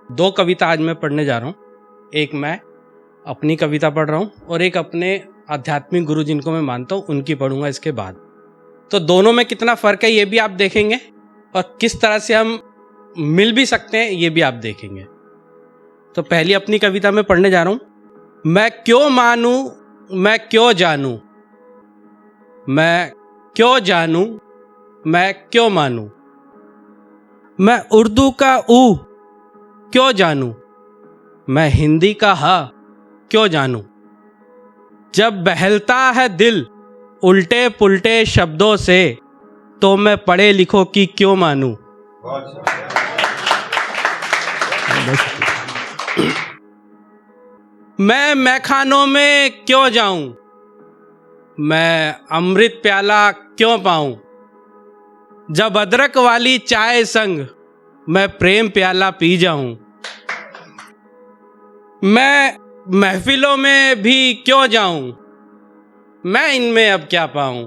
दो कविता आज मैं पढ़ने जा रहा हूँ। एक मैं अपनी कविता पढ़ रहा हूँ और एक अपने आध्यात्मिक गुरु जिनको मैं मानता हूँ उनकी पढ़ूंगा इसके बाद। तो दोनों में कितना फ़र्क है ये भी आप देखेंगे और किस तरह से हम मिल भी सकते हैं ये भी आप देखेंगे। तो पहली अपनी कविता मैं पढ़ने जा रहा हूँ। मैं क्यों मानूं, मैं क्यों जानूं, मैं क्यों जानूं, मैं क्यों मानूं, मैं उर्दू का ऊ क्यों जानूं, मैं हिंदी का हा क्यों जानूं। जब बहलता है दिल उल्टे पुल्टे शब्दों से तो मैं पढ़े लिखो की क्यों मानूं। मैं मैखानों में क्यों जाऊं, मैं अमृत प्याला क्यों पाऊं। जब अदरक वाली चाय संग मैं प्रेम प्याला पी जाऊं। मैं महफिलों में भी क्यों जाऊं, मैं इनमें अब क्या पाऊं।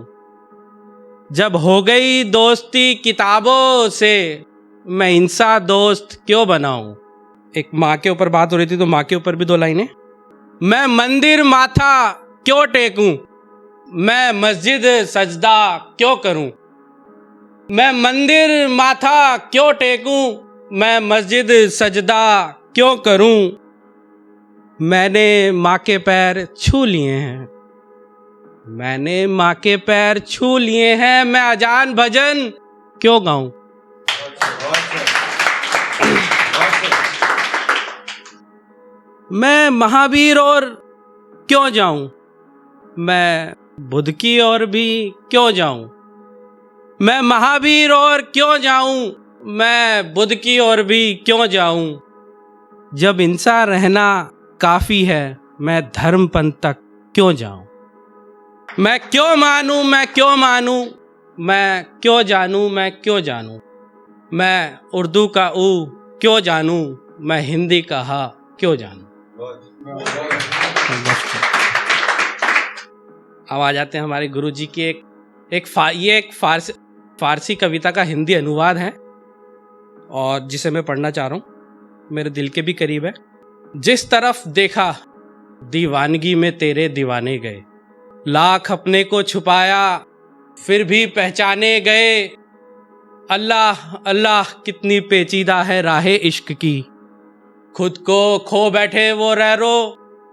जब हो गई दोस्ती किताबों से मैं इनसा दोस्त क्यों बनाऊं। एक माँ के ऊपर बात हो रही थी तो माँ के ऊपर भी दो लाइनें। मैं मंदिर माथा क्यों टेकूं, मैं मस्जिद सजदा क्यों करूं। मैं मंदिर माथा क्यों टेकूं, मैं मस्जिद सजदा क्यों करूं। मैंने माँ के पैर छू लिए हैं, मैंने माँ के पैर छू लिए हैं, मैं अजान भजन क्यों गाऊं। मैं महावीर और क्यों जाऊं, मैं बुद्ध की ओर भी क्यों जाऊं। मैं महावीर और क्यों जाऊं, मैं बुद्ध की ओर भी क्यों जाऊं। जब इंसान रहना काफी है मैं धर्म पंथ तक क्यों जाऊं। मैं क्यों मानूं, मैं क्यों मानूं, मैं क्यों जानूं, मैं क्यों जानूं। मैं उर्दू का ऊ क्यों जानूं, मैं हिंदी का हा क्यों जानूं। अब आ जाते हैं हमारे गुरु जी की ये एक फारसी कविता का हिंदी अनुवाद है और जिसे मैं पढ़ना चाह रहा हूँ, मेरे दिल के भी करीब है। जिस तरफ देखा दीवानगी में तेरे दीवाने गए, लाख अपने को छुपाया फिर भी पहचाने गए। अल्लाह अल्लाह कितनी पेचीदा है राहे इश्क की, खुद को खो बैठे वो रैरो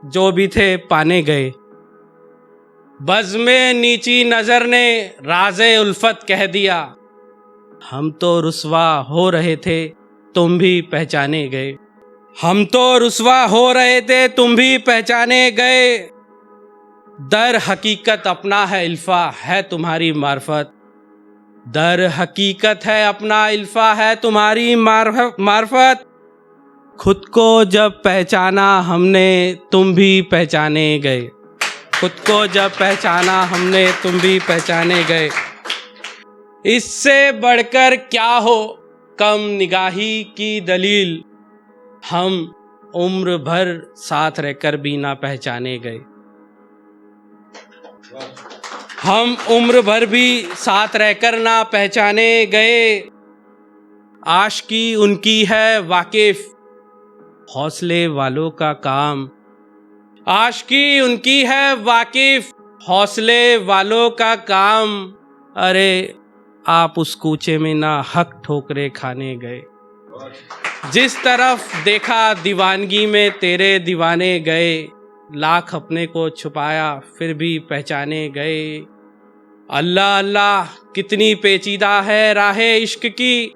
जो भी थे पाने गए। बज़ में नीची नजर ने राज़े उल्फत कह दिया, हम तो रुसवा हो रहे थे तुम भी पहचाने गए। हम तो रुसवा हो रहे थे तुम भी पहचाने गए। दर हकीकत अपना है इल्फा है तुम्हारी मार्फत, दर हकीकत है अपना इल्फा है तुम्हारी मार्फत। खुद को जब पहचाना हमने तुम भी पहचाने गए, खुद को जब पहचाना हमने तुम भी पहचाने गए। इससे बढ़कर क्या हो कम निगाही की दलील, हम उम्र भर साथ रहकर भी ना पहचाने गए। हम उम्र भर भी साथ रहकर ना पहचाने गए। आशिकी उनकी है वाकिफ हौसले वालों का काम, आशिकी उनकी है वाकिफ हौसले वालों का काम। अरे आप उस कूचे में ना हक ठोकरे खाने गए। जिस तरफ देखा दीवानगी में तेरे दीवाने गए, लाख अपने को छुपाया फिर भी पहचाने गए। अल्लाह अल्लाह कितनी पेचीदा है राहे इश्क की,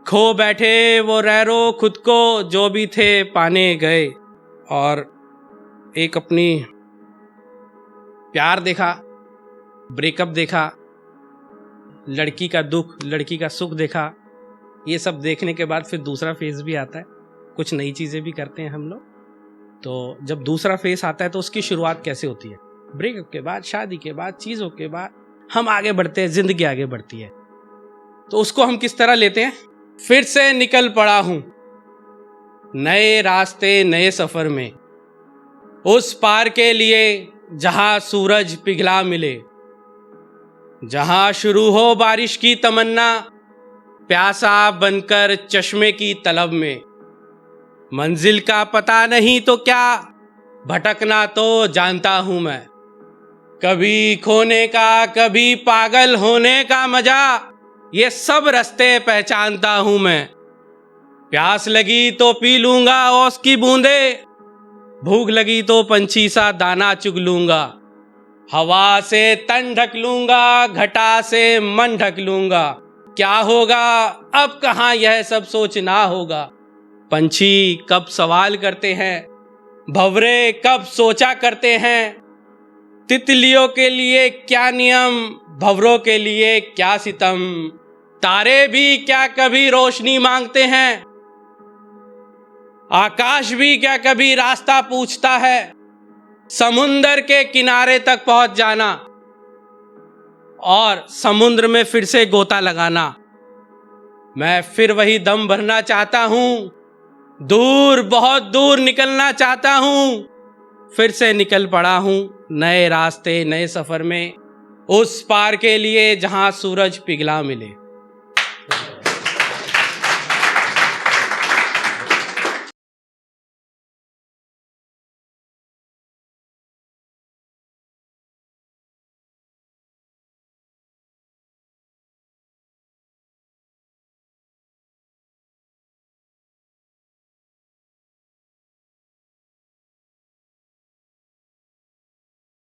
खो बैठे वो रैरो खुद को जो भी थे पाने गए। और एक अपनी प्यार देखा, ब्रेकअप देखा, लड़की का दुख लड़की का सुख देखा। ये सब देखने के बाद फिर दूसरा फेज़ भी आता है, कुछ नई चीज़ें भी करते हैं हम लोग। तो जब दूसरा फेज़ आता है तो उसकी शुरुआत कैसे होती है, ब्रेकअप के बाद, शादी के बाद, चीज़ों के बाद हम आगे बढ़ते हैं, ज़िंदगी आगे बढ़ती है। तो उसको हम किस तरह लेते हैं। फिर से निकल पड़ा हूँ नए रास्ते नए सफ़र में, उस पार के लिए जहाँ सूरज पिघला मिले, जहाँ शुरू हो बारिश की तमन्ना, प्यासा बनकर चश्मे की तलब में। मंजिल का पता नहीं तो क्या, भटकना तो जानता हूं मैं। कभी खोने का कभी पागल होने का मजा, ये सब रास्ते पहचानता हूं मैं। प्यास लगी तो पी लूंगा ओस की बूंदे, भूख लगी तो पंछी सा दाना चुग लूंगा। हवा से तन ढक लूंगा, घटा से मन ढक लूंगा। क्या होगा अब कहाँ यह सब सोचना होगा। पंछी कब सवाल करते हैं, भंवरे कब सोचा करते हैं। तितलियों के लिए क्या नियम, भंवरों के लिए क्या सितम। तारे भी क्या कभी रोशनी मांगते हैं, आकाश भी क्या कभी रास्ता पूछता है। समुंदर के किनारे तक पहुंच जाना और समुद्र में फिर से गोता लगाना। मैं फिर वही दम भरना चाहता हूं, दूर बहुत दूर निकलना चाहता हूं। फिर से निकल पड़ा हूं नए रास्ते नए सफर में, उस पार के लिए जहां सूरज पिघला मिले।